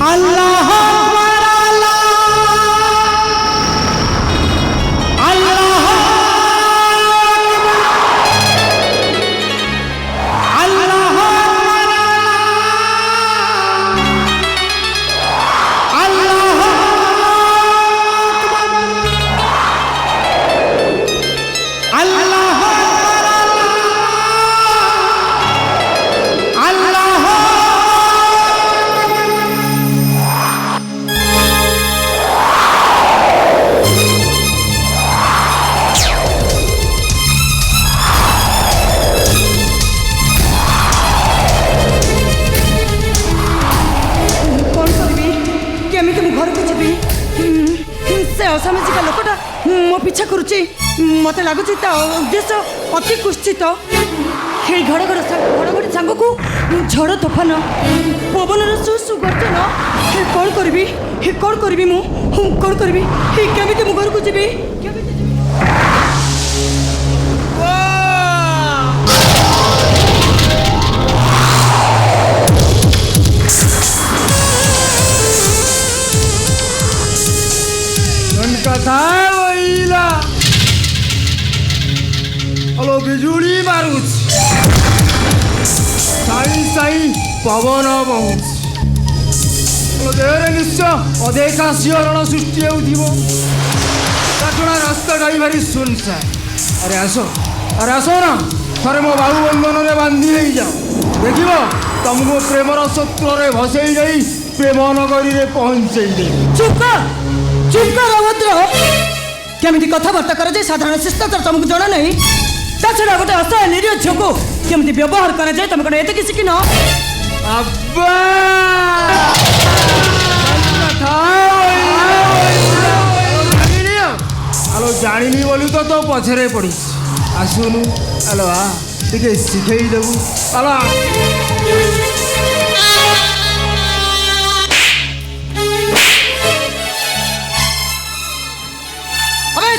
अल्लाह अकबर, अल्लाह अकबर, अल्लाह अकबर, अल्लाह अकबर, अल्लाह असामाजिक लोकटा मो पीछा करुच्ची मत लगुच उद्देश्य अति कुश्चित हे घड़घड़ी सांग को झड़ तोफान पवन सुसु गर्जन हे कौन करी मु कौन करी केमी मु घर को जी कथा वहीला अलो बिजुली मारुच साई साई पवन बहुच देहरे निश्चय अदेखा शिहरण सृष्टि होथिबो ताछड़ा रास्ताटा भारी सुनसान अरे आसो ना थरे मो बाहु बंधन रे बांधी नहीं जाओ देखिबो तुमको प्रेमर सत्रे भसई जाई प्रेम नगरी रे पहुंचई दे चुप कर अभद्र केमी कथबार्ता कर साधारण शिष्टाचार तुमको जना नहीं ता छड़ा गोटे असहाय निरीह झील को केमी व्यवहार कर जाए तुम कौन एत शिखिन आलो जानी बोलू तो पछरे पड़ी आसुनु आलो आ टिके शिखई देबू आलो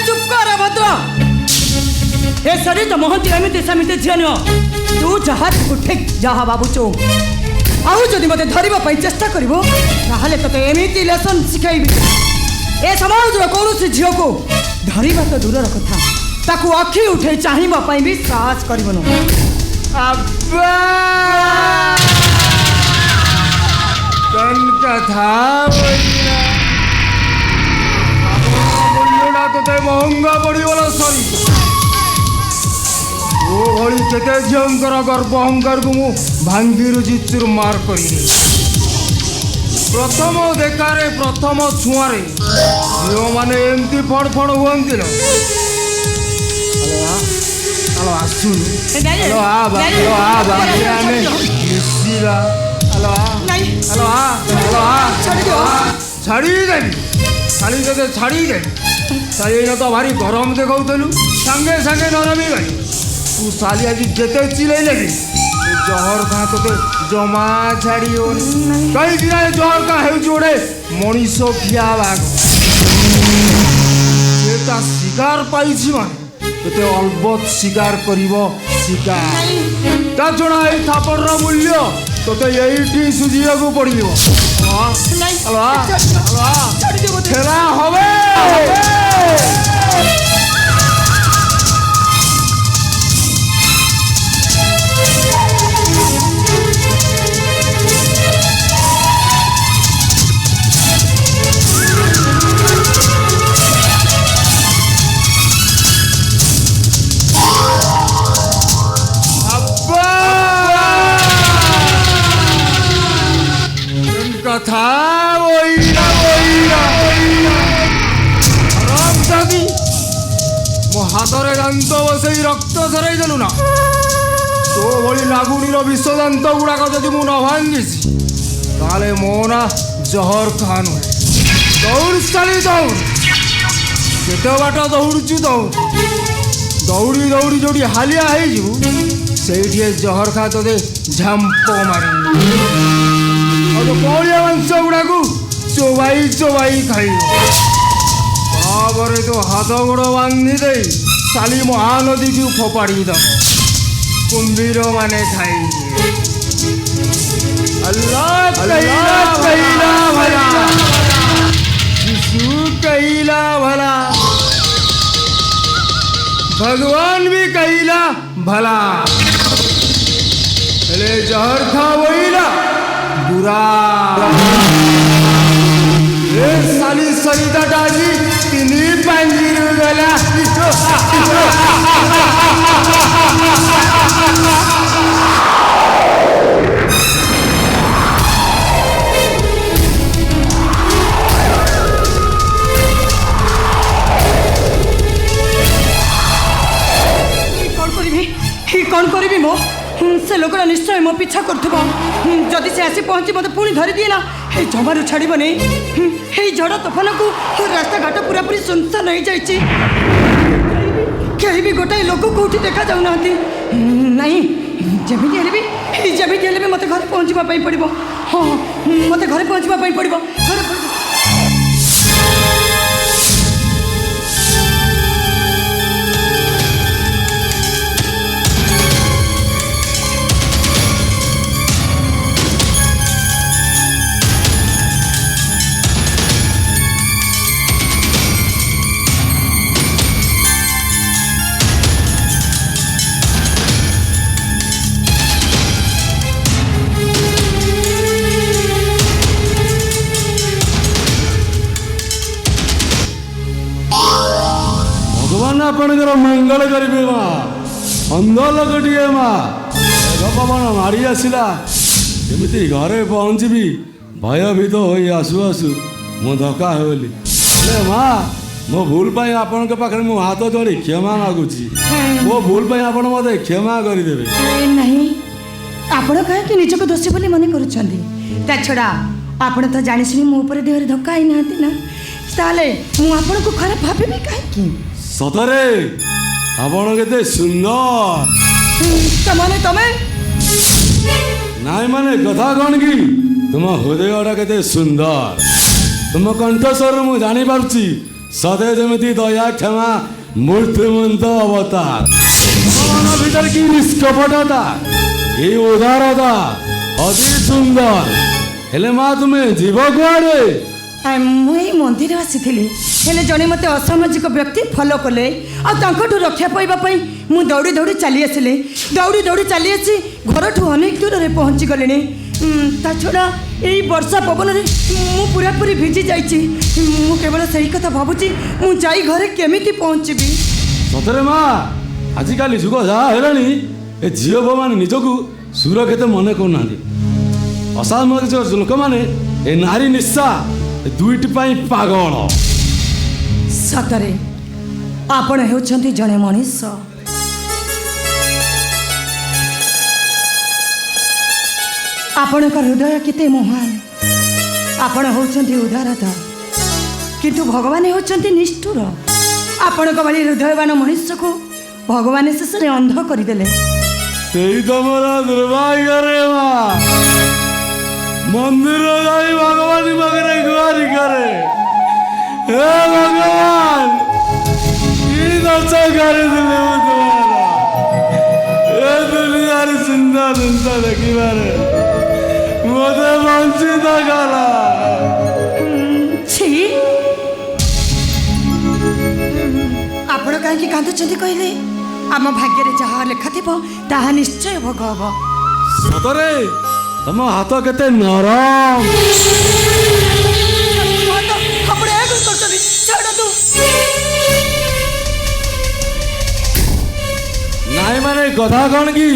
चुप कर भद्र ए सरी तो मोहंती एमती सेमती झील नुह तू जहाँ ठीक जहाँ भावुचु आउ जदि मत धरवा चेष्टा करू ते एमती लेसन शिखाइबी ए समाज कौन झील को धरवा तो दूर कथा ताकू अखि उठे चाहिए भी साहस करबनु कथा तो महंगा पड़गला सरी ओ भली केते झींकर गर्भ अहंकार को मु भांगी चूरमार कर प्रथम देखारे प्रथम छुआरे झील मैंने एमती फड़ फड़ हुंती आसुन छाड़ी देवी खाली तो छाड़ी देवी साली तो भारी गरम देखाऊलु सांगे सांगे नरमी गली तू साली आज जिते चिल्ले लगी जहर खा तो जमा छाड़ी कहीं जहर का गोटे मनीष खिया बाघ शिकार पाई माने अलबत शिकार कर शिकार ता छड़ा ये थापर मूल्य तो ये सुझा पड़ो खेला हवे कथा मो हाथरे दांत बसई रक्त झराई देलु ना तो भली नागुणीर विष दांत गुड़ाक जदि मु न भांगी ताले मो ना जहर खा नुहे दौड़ साली दौड़ केते बाट दौड़चु दौड़ दौड़ी दौड़ी जो हालिया से जहर खा तो झांप मारी कौलिया मांस गुड़ा को चोबाई चोबाई खाई तो हाथ गोड़ बांधी दे साली महानदी को फोपाड़ी दब कुंभीर माने खाई अल्लाह भला हेले जहर खा वहीला बुरा ए साली सरिता डाजी तिनी पांजीर गला कौन करी मो से लोकटा निश्चय मो पीछा करुवा जदि से आसी पहुंची मत पुणी धरी दिए ना ये जमारू छाड़बनी झड़ तोफान को रास्ता घाट पूरा पूरी सुनसान हो जाए कहीं भी गोटाए लोक कौटी देखा जाऊना नहीं जमी भी मत घर पहुँचापी पड़ो हाँ मत घर पहुँचापी पड़ो आपणकर मंगल करेंगे माँ अंध लोक टे माँ पवन मारी आसला केमी घरे पहुँचबी भयभीत हो आसु आसु मु धक्का होली माँ मो भूल पाई आपण पाखे मु हाथ जोड़ी क्षमा मागुची मो भूल पाई आपण मते क्षमा करदेवे नहीं आपण कहीं निजक दोषी बोली मन कर छड़ा आपण तो जानी शुणी मो ऊपर देहरे धक्का ही ना ताले मु आपण को खराब भाभी कहीं सतरे आपण केते सुंदर तमाने तमे नाई माने कथा कौन की तुम हृदयटा केते सुंदर तुम कंठस्वर मु जानी पारुची सदे जमिति दया क्षमा मूर्तिमंत अवतार मन भीतर की निष्कपटता ये उदारता अति सुंदर हेले माँ तुम्हें जीव कुआड़े मुई मंदिर आसी जड़े मत असामाजिक व्यक्ति फॉलो कले आठू रक्षा पाइबापी मु दौड़ी दौड़ी चली आसिली दौड़ी दौड़ी चली आसी घर ठू अनेक दूर में पहुँची गले ता छड़ा यही वर्षा पवन में मु पूरा पूरी भिजी जाइए मु केवल सही कथा भावुची मु जाई घरे केमिति पहुँचबी सतरे माँ आजिकल जुग जहाँ है झील बो मैंने निजक सुरक्षित मन करना असामाजिक लोक मैंने ए नारी निशा दुईट पागल सतरे आपण होउछंती जणे मनीष आपण का हृदय केते महान आपण होउछंती उदारता किंतु भगवान होउछंती निष्ठुर आपण का भली हृदयवान मनुष्य को भगवान शेष रे अंध करदेले सेई तमरा दुर्भाग्य रे मां मंदिर जाई भगवान मगरे गुहारी करे हे भगवान ये दशा कर दिले तुम्हारा ए दुनिया रे सुंदर सुंदर देखी बारे मोदे वंचित गला छी आपण काहे की कांदुचंती कहले आम भाग्य रे जहा लेखा थिबो ताहा निश्चय भोग हबो सतरे तम हाथ केते नरम नाई माने कथा कौन की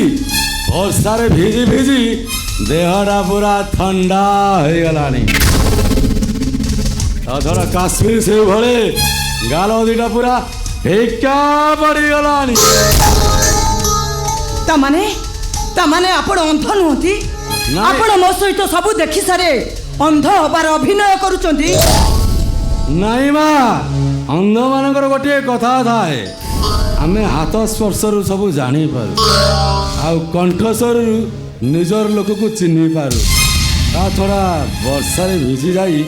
वर्षा रे भिजी भिजी देहटा पूरा ठंडा हो गलानी थोड़ा काश्मीर से भले गाल दीटा पूरा फेका पड़ी गलानी तमाने आपण अंध नुहति आपण मो सहित सब देखि सारे अंध हबार अभिनय करूचंती नाई माँ अंध मानकर गोटे कथा थाए आमे हाथ स्पर्श रु सब जानी पारू आ कंठस्वर निजर लोक को चिन्ह पारू ता थोड़ा वर्षा रे भिजी जाई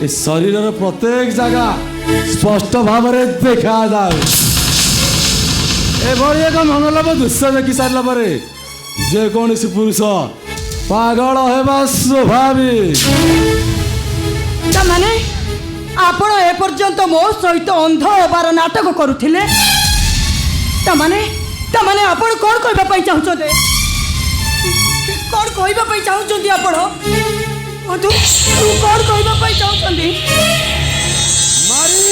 ए शरीर प्रत्येक जगह स्पष्ट भाव रे देखा जाए एभली एक मनोलोभ दृश्य देखि सारा पर जेकोसी पुरुष पागल हेबा स्वाभाविक तमाने आपण ए पर्यंत मो सहित अंध होबार नाटक करुथिले तामाने आपण कोन कहबा पई चाहुचोदे कोन कहबा पई चाहुचोंदी आपण तू तू कोन कहबा पई चाहुचोंदी मारी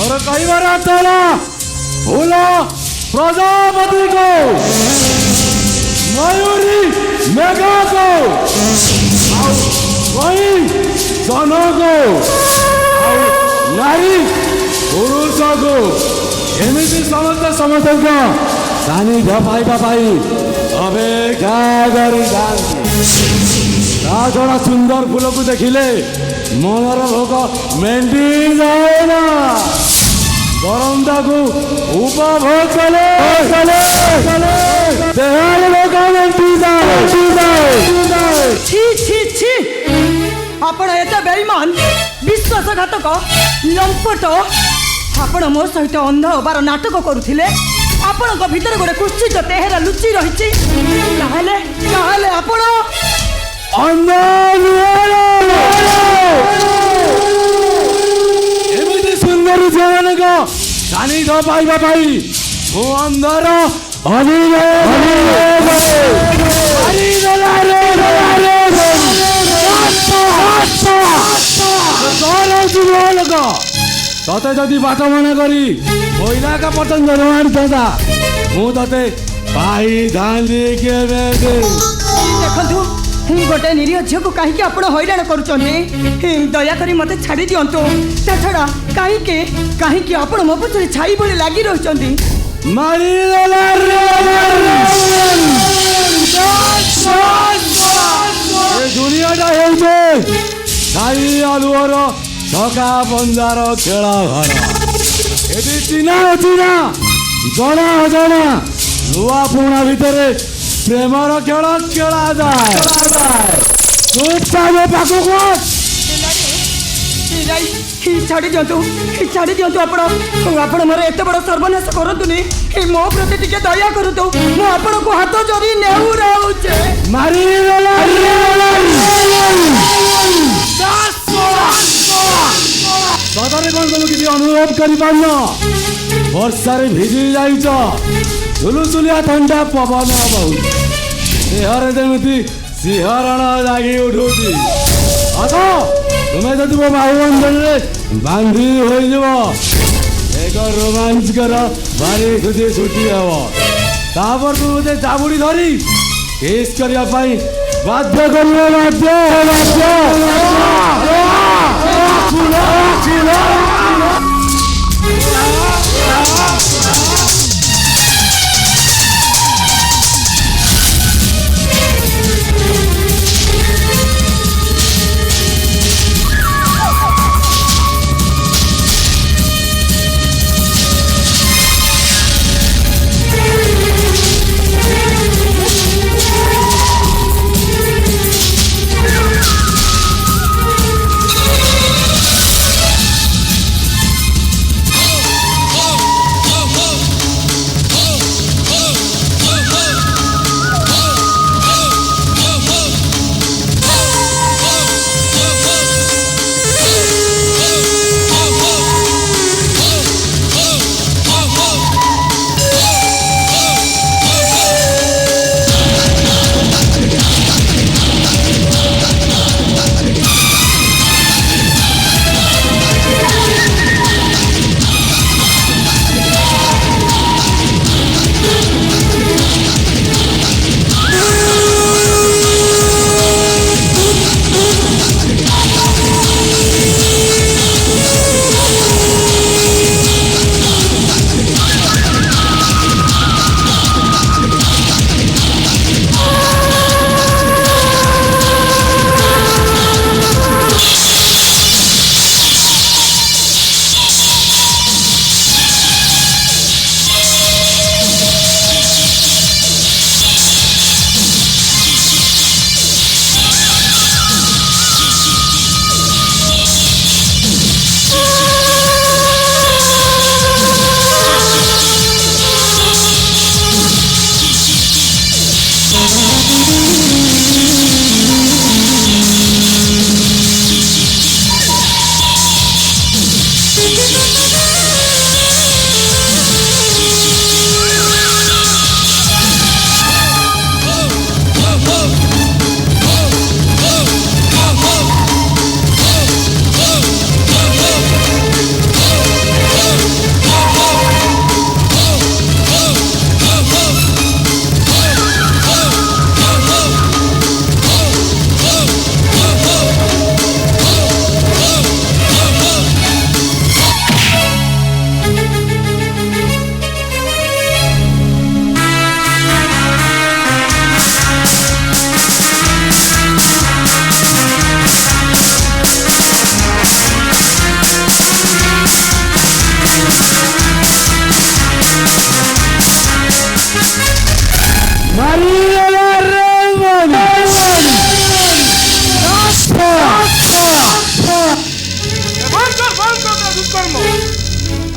और कई बार तोला भूलो प्रजापति को मयूरी मेघा को वही जनो को नारी पुरुष को एमती समस्त समस्त को सानी पाइबा पाई अपेक्षा करी छड़ा सुंदर फूल को देखिले मनर भोग मेंढी जाए ना गरमटा को उपभोग चले देहार लोग मेंढी जाए छी छी छी आपण एते बेईमान विश्वासघातक लंपट आपण मो सहित अंध होबार नाटक करुथिले आपणक भितर गोटे कुश्चित तेहरा लुचि रहिछि काहेले आपण एमती सुंदर झील को सानी पाइबा पाई मो अंधर तते जदि बाट मना करी कोइला का पतन जरवाड़ी था मु तते पाई धांदी के देखंतु गोटे निरीह झील को कहीं आपण हैरान करुचंदी दयाकरी मते छाड़ी दियंतु ता छड़ा कहीं आपण मो पछरे छाई बोले लागी रहचंदी मारी दुनियाटा हेउछे छाई आलुअर छका पंजार खेला घर एटी चिना अचिना जना अजना नुआ पुणा भितर प्रेमर खेल खेला जाए चुपचाप पाखक छाड़ी दियंतु आपण मोर एते बड़ सर्वनाश करतुनी मो प्रति टिके दया करतु मो आपण को हाथ जोड़ी नेहु रहउचे मारी सदरे कौन तुम किसी अनुभव कर पार वर्षार भिजी जाइच सुलुसुलिया ठंडा पवन बहुत देहर जमी सिंहरण जागी उठुची अथ तुम्हें जब मो बाहुबंधन बांधी हो एक रोमांच कर भारी खुशी छुट्टी हम तापर तुम मत चाबुड़ी धरी केस करने बाध्य कर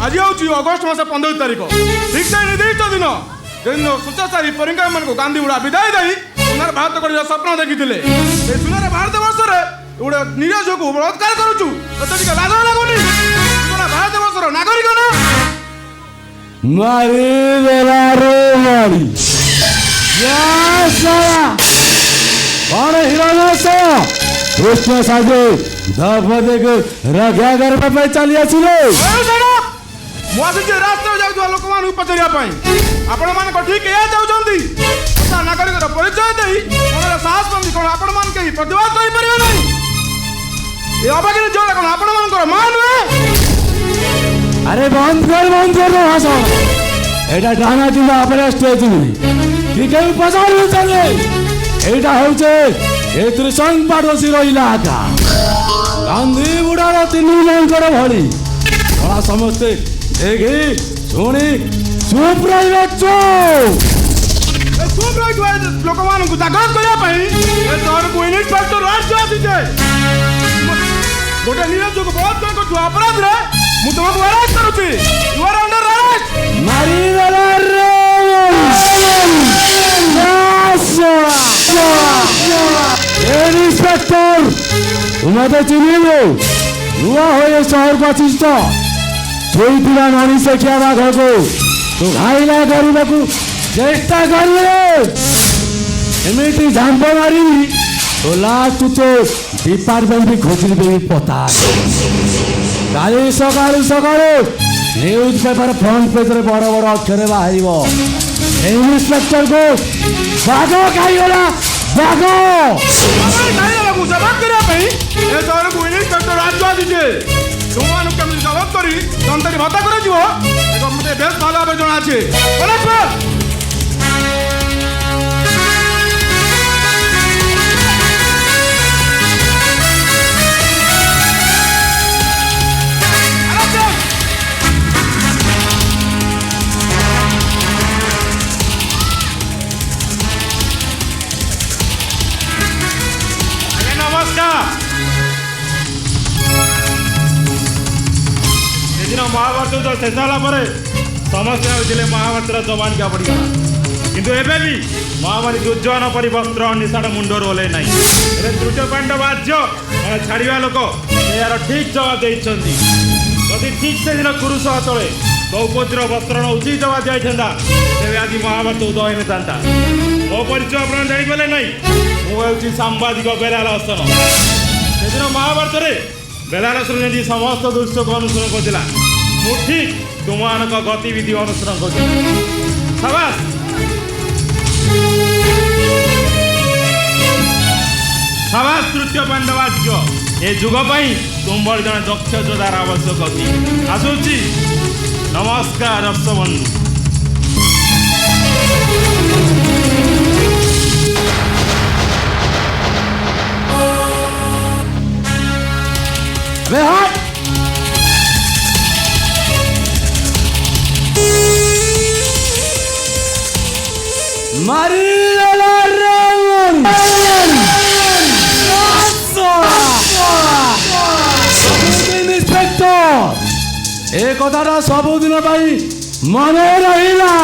आज हूँ अगस्ट मास 15 तारिख ठीक से निर्दिष्ट दिन जेदिन स्वच्छाचारी परिंगा मान गांधी गुड़ा विदाय दे सुनार भारत कर स्वप्न देखी सुनार भारत वर्ष गोटे निरज को बलात्कार करुचु तो लाज लगुनि भारत वर्षर नागरिक ना मारी देला रे मारी कौन हिरो से कृष्ण साजे द्रौपदी को रक्षा करने पे चली आसिले ମୁଁ ଆସିଛି ରାସ୍ତାରେ ଯାଉଥିବା ଲୋକମାନଙ୍କୁ ପଚାରିବା ପାଇଁ ଆପଣମାନଙ୍କ ଠିକ୍ ଏଇଆ ଚାହୁଁଛନ୍ତି ନାଗରିକର ପରିଚୟ ଦେଇ ମନରେ ସାହସ ପାଆନ୍ତି କ'ଣ ଆପଣମାନେ କେହି ପ୍ରତିବାଦ କରିପାରିବେ ନାହିଁ ଏ ଅବାଗିରି ଜୋର କ'ଣ ଆପଣମାନଙ୍କର ମା ନୁହେଁ अरे बंद कर भाष एटा गाना जिला अपने स्टेज में ठीक है पचार चले एटा होचे ए त्रिशंग पाडोशी इलाका गांधी बुढ़ार तीन जणकर भली बड़ा समस्ते देखी शुणी चुप रहिबे ଚୁପ୍ ରହିଥିବା ଲୋକମାନଙ୍କୁ ଜାଗ୍ରତ କରିବା ପାଇଁ ଏ ସହରକୁ ଇନ୍ସପେକ୍ଟର ରାଜ୍ୟ ଆସିଛେ ଗୋଟେ ନିରଜକୁ ବଳାତ୍କାର କରୁଥିବା ଅପରାଧରେ ମୁଁ ତୁମକୁ ଆରେଷ୍ଟ କରୁଛି ୟୁ ଆର୍ ଅଣ୍ଡର ଆରେଷ୍ଟ मारी इंस्पेक्टर तुम्हें चिन्ह नुआ हो शहर को आसीस तो शोईला नानी से क्या बाघ को तो घाइला करने को चेष्टा करते झांप मारी तो लास्ट तो डिपार्टमेंट भी खोजरी भी पता काली सकाळू सकाळू न्यूज पेपर फ्रंट पेज रे बड़ बड़ अक्षर बाहर इंस्पेक्टर को बाघ खाईगला बाघ जबाब करने सहर को इन्सपेक्टर राज्य आसीचे तुमମାନଙ୍କୁ କେମିତି ଜବାବ କରି ତନ୍ତରୀ ଭତ୍ତା କରାଯିବ ମୋତେ ବେଶ ଭଲ ଭାବେ ଜଣାଅଛି महाभारत जो शेष होगा समस्या होते महाभारत जवान क्या पड़गला किंतु एबे भी महामारी दुर्जन परी वस्त्र निशाण मुंडर ओल्ले ना तृतीय पांडव राज्य छाड़ा लोक यार ठीक जवाब देती जदि ठीक से दिन पुरुष हाथे द्रौपदीर वस्त्र उचित जवाब दिया तेज आज महाभारत उदय होता मो परिचय आप जापे ना मुझे सांबादिक बेलाल हसन से दिन महाभारत बेलाल हसन जी समस्त दृश्य को अनुसरण करता मु ठीक तुम गतिविधि अनुसरण कर तृतीय पांडवाज्य ए जुग तुम जन दक्ष योद्धार आवश्यक अच्छी आसूची नमस्कार रसबंधु इंस्पेक्टर ए कथाटा सबुदिन मन रहा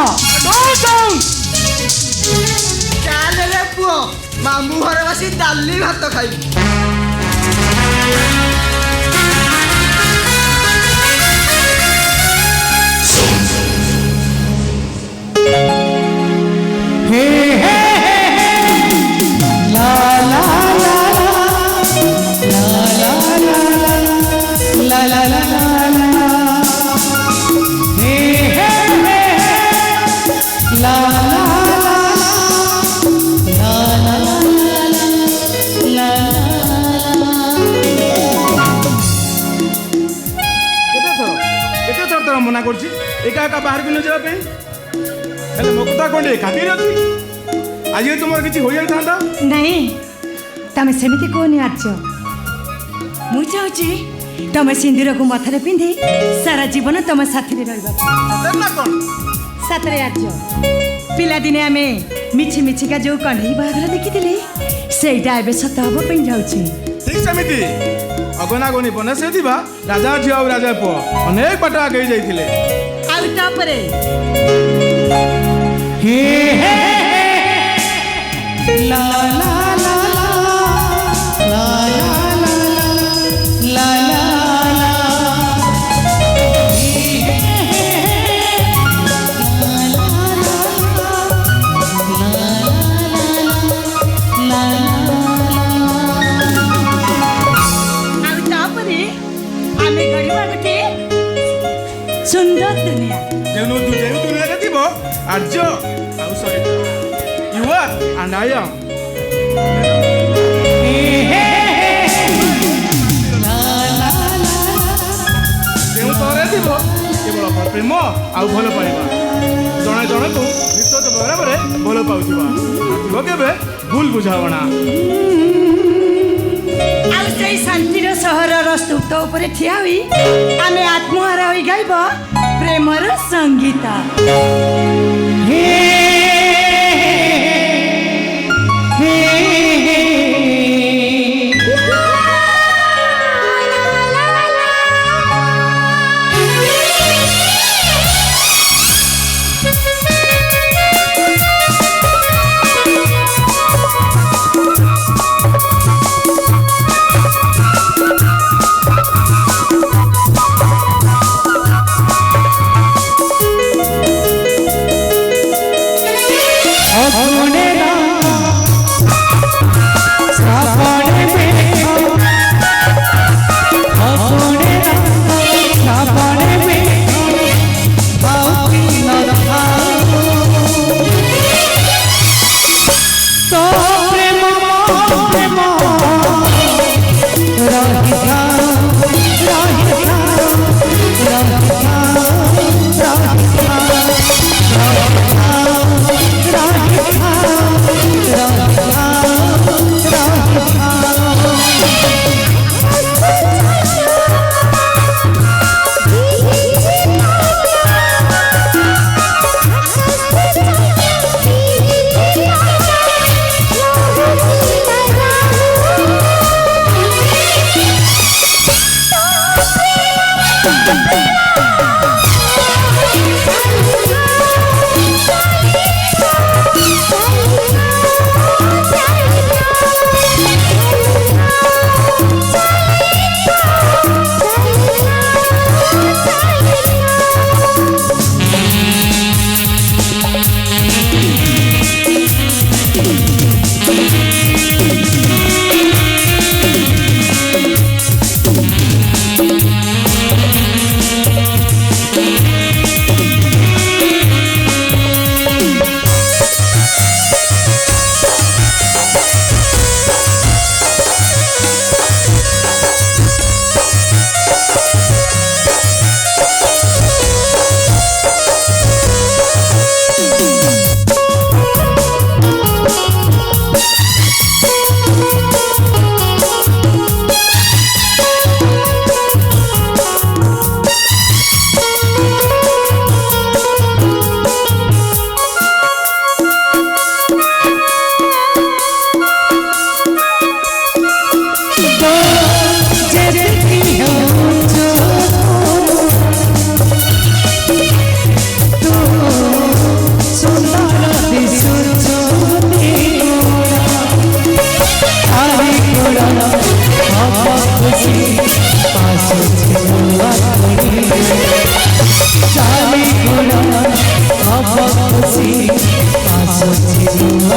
पुओ मामू घर बस डाली भात खाई मना कर एका एका बाहर को न जाए मो कथा कौन खातिर अच्छी आज तुम किसी हो जाता नहीं तमें सेमती कहनी आर्य मु चाहूँ तमें सिंदूर को मथारे पिंधि सारा जीवन तुम साथी रहा साथरे आर्य पिलादिने आम मिछि मिछिका जो कन्हई बाहागर देखी सहीटा ए सत हाँ जाऊँ ठीक सेमती ଅଗନା ଗଣି ବନସରେ ଥିବା ରାଜା ଝିଅ ଆଉ ରାଜା ପୁଅ ଅନେକ ବାଟ ଆଗେଇ ଯାଇଥିଲେ। ଆଉ ତାପରେ ଲା ଲା ଲା ଲା ଲା ଲା ଲା ଲା सुंदर दुनिया जेनु दुनिया ଥିବ ଆର୍ଯ୍ୟ ଆଉ Sarita you are and I am ଯେଉଁ ତଳେ ଥିବ କେବଳ ପ୍ରେମ ଆଉ ଭଲ ପାଇବା ଜଣେ ଜଣକୁ ନିଶ୍ଚିତ ଭାବରେ ଭଲ ପାଉଥିବା ଥିବ କେବେ ଭୁଲ ବୁଝାବଣା ଆଉ ସେଇ ଶାନ୍ତିର ସହରର ସ୍ତୂପ ଉପରେ ଠିଆ ହୋଇ ଆମେ ଆତ୍ମହରା ହୋଇ ଗାଇବ ପ୍ରେମର ସଙ୍ଗୀତ। Paso